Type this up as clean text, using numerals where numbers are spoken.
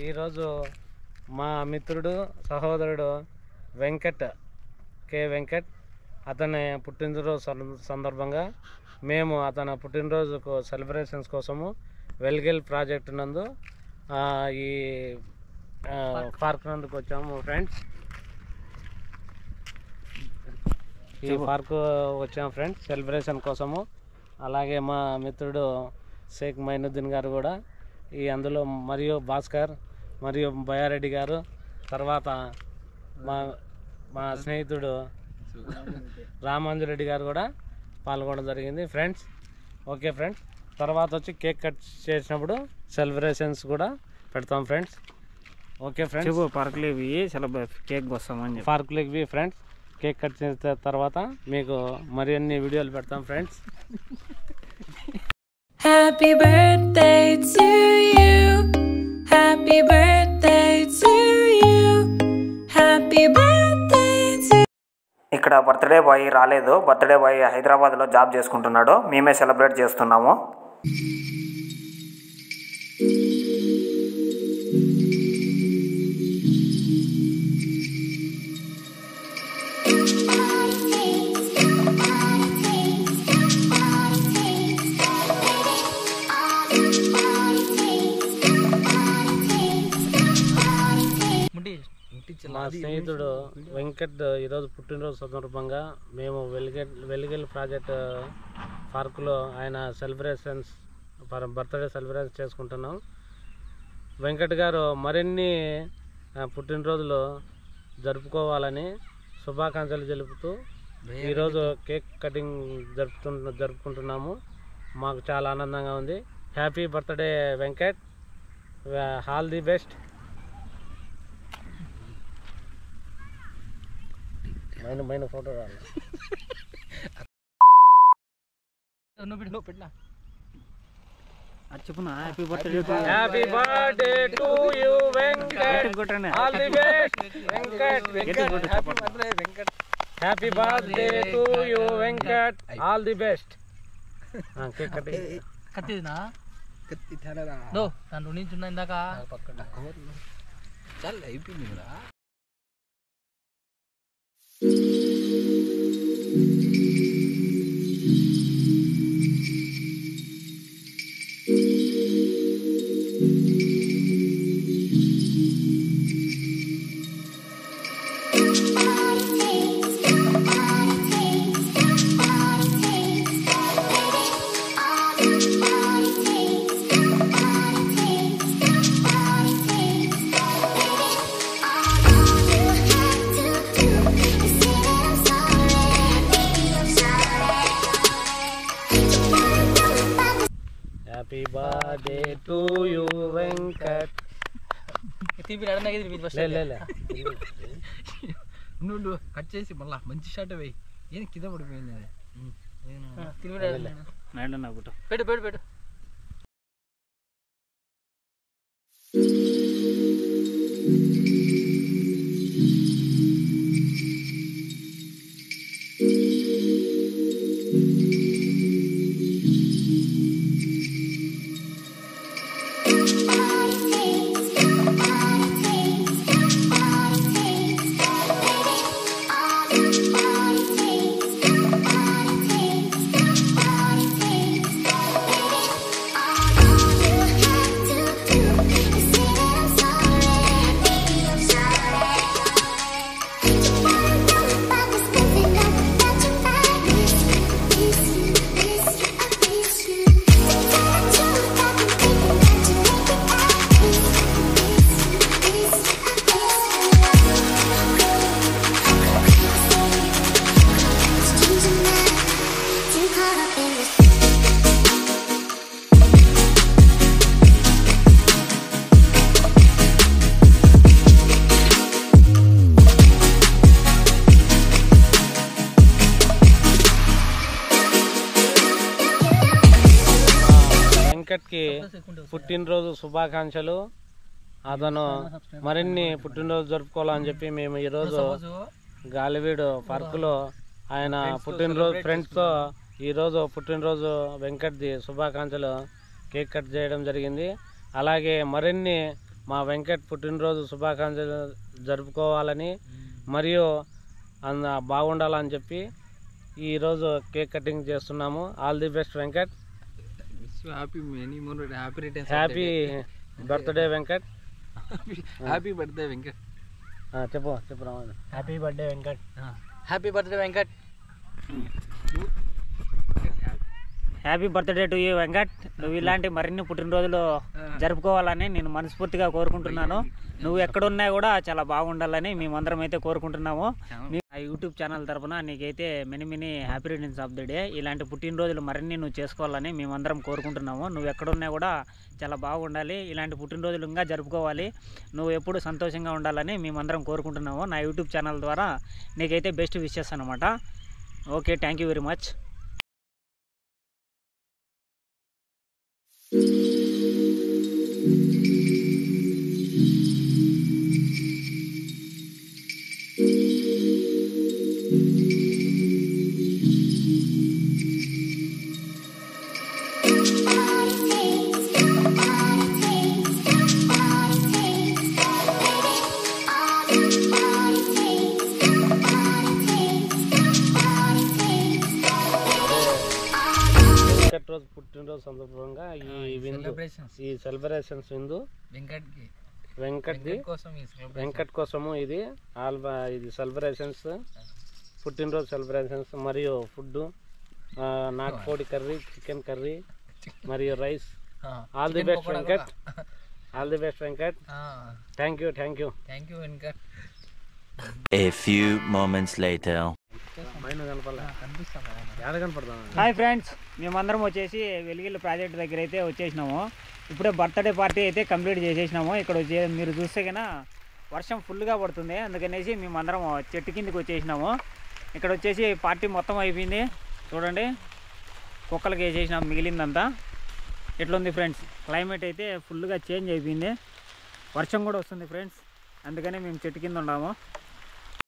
ఈరోజు మా మిత్రుడు సహోదరుడు వెంకట్ వెంకట్ అతని పుట్టినరోజు సందర్భంగా మేము అతని పుట్టినరోజుకు సెలబ్రేషన్స్ కోసము వెల్గెల్ ప్రాజెక్టు నందు ఈ పార్క్ నందుకు వచ్చాము ఫ్రెండ్స్. ఈ పార్క్ వచ్చాము ఫ్రెండ్స్ సెలబ్రేషన్ కోసము. అలాగే మా మిత్రుడు షేక్ మైనుద్దీన్ గారు కూడా ఈ అందులో, మరియు భాస్కర్ మరియు బయారెడ్డి గారు, తర్వాత మా స్నేహితుడు రామాంజరెడ్డి గారు కూడా పాల్గొనడం జరిగింది ఫ్రెండ్స్. ఓకే ఫ్రెండ్స్, తర్వాత వచ్చి కేక్ కట్ చేసినప్పుడు సెలబ్రేషన్స్ కూడా పెడతాం ఫ్రెండ్స్. ఓకే ఫ్రెండ్స్, పార్కులు కేక్ వస్తామని పార్కులకి ఫ్రెండ్స్ కేక్ కట్ చేసిన తర్వాత మీకు మరిన్ని వీడియోలు పెడతాం friends. Happy birthday to you. Happy birthday to you. Happy birthday to ఇక్కడ బర్త్డే బాయ్ రాలేదు. బర్త్డే బాయ్ హైదరాబాద్లో జాబ్ చేసుకుంటున్నాడు. మేమే సెలబ్రేట్ చేస్తున్నాము. మా స్నేహితుడు వెంకట్ ఈరోజు పుట్టినరోజు సందర్భంగా మేము వెలిగెల్ ప్రాజెక్ట్ పార్కులో ఆయన సెలబ్రేషన్స్ బర్త్డే సెలబ్రేషన్ చేసుకుంటున్నాం. వెంకట్ గారు మరిన్ని పుట్టినరోజులు జరుపుకోవాలని శుభాకాంక్షలు తెలుపుతూ ఈరోజు కేక్ కటింగ్ జరుపుకుంటున్నాము. మాకు చాలా ఆనందంగా ఉంది. Happy birthday Venkat, all the best. మైన ఫోటో రాలి happy birthday to you Venkat, all the best Venkat. Happy birthday to you Venkat, all the best. Cake cutting కత్తినా కత్తి థానరా దో దాంట్లో నుంచి ఉన్న ఇందాక పక్కన చల్ అయిపోయింది కదా. Happy birthday to you Venkat. నువ్వు కట్ చేసి మళ్ళా మంచి షాట్ వేయి. ఏం కింద పడిపోయింది అది. పెట్టు పెట్టు పెట్టు. వెంకట్కి పుట్టినరోజు శుభాకాంక్షలు. అతను మరిన్ని పుట్టినరోజు జరుపుకోవాలని చెప్పి మేము ఈరోజు గాలివీడు పార్కులో ఆయన పుట్టినరోజు ఫ్రెండ్స్తో ఈరోజు పుట్టినరోజు వెంకట్ది శుభాకాంక్షలు కేక్ కట్ చేయడం జరిగింది. అలాగే మరిన్ని మా వెంకట్ పుట్టినరోజు శుభాకాంక్షలు జరుపుకోవాలని మరియు బాగుండాలని చెప్పి ఈరోజు కేక్ కటింగ్ చేస్తున్నాము. All the best Venkat. Happy birthday Venkat. Happy birthday Venkat. చెప్పు రావాలి. Happy birthday Venkat. Happy birthday Venkat. Happy birthday to you Venkat. నువ్వు ఇలాంటి మరిన్ని పుట్టినరోజులు జరుపుకోవాలని నేను మనస్ఫూర్తిగా కోరుకుంటున్నాను. నువ్వు ఎక్కడున్నా కూడా చాలా బాగుండాలని మేమందరం అయితే కోరుకుంటున్నాము. ఆ యూట్యూబ్ ఛానల్ తరఫున నీకైతే many happy returns of the day. ఇలాంటి పుట్టినరోజులు మరిన్ని నువ్వు చేసుకోవాలని మేమందరం కోరుకుంటున్నాము. నువ్వు ఎక్కడున్నా కూడా చాలా బాగుండాలి. ఇలాంటి పుట్టినరోజులు ఇంకా జరుపుకోవాలి. నువ్వు ఎప్పుడు సంతోషంగా ఉండాలని మేమందరం కోరుకుంటున్నాము. నా యూట్యూబ్ ఛానల్ ద్వారా నీకైతే బెస్ట్ విషెస్ అనమాట. Okay, thank you very much. రోజు పుట్టినరోజు సందర్భంగా ఈ సెలబ్రేషన్స్ విందు వెంకట్ కోసము ఇది సెలబ్రేషన్స్, పుట్టినరోజు సెలబ్రేషన్స్ మరియు ఫుడ్, నాటుకోడి కర్రీ, చికెన్ కర్రీ మరియు rice. All the best Venkat. All the best Venkat. Thank you Venkat. A few moments later. Hi friends, మేమందరం వచ్చేసి వెలిగిళ్ళ ప్రాజెక్ట్ దగ్గర అయితే వచ్చేసినాము. ఇప్పుడే బర్త్డే పార్టీ అయితే కంప్లీట్ చేసేసినాము. ఇక్కడ మీరు చూస్తే కన్నా వర్షం ఫుల్గా పడుతుంది, అందుకనేసి మేమందరం చెట్టు కిందకి వచ్చేసినాము. ఇక్కడ వచ్చేసి పార్టీ మొత్తం అయిపోయింది. చూడండి, కుక్కలకి వేసేసినాము మిగిలిందంతా. ఎట్లుంది ఫ్రెండ్స్, క్లైమేట్ అయితే ఫుల్గా చేంజ్ అయిపోయింది. వర్షం కూడా వస్తుంది ఫ్రెండ్స్, అందుకని మేము చెట్టు కింద ఉన్నాము.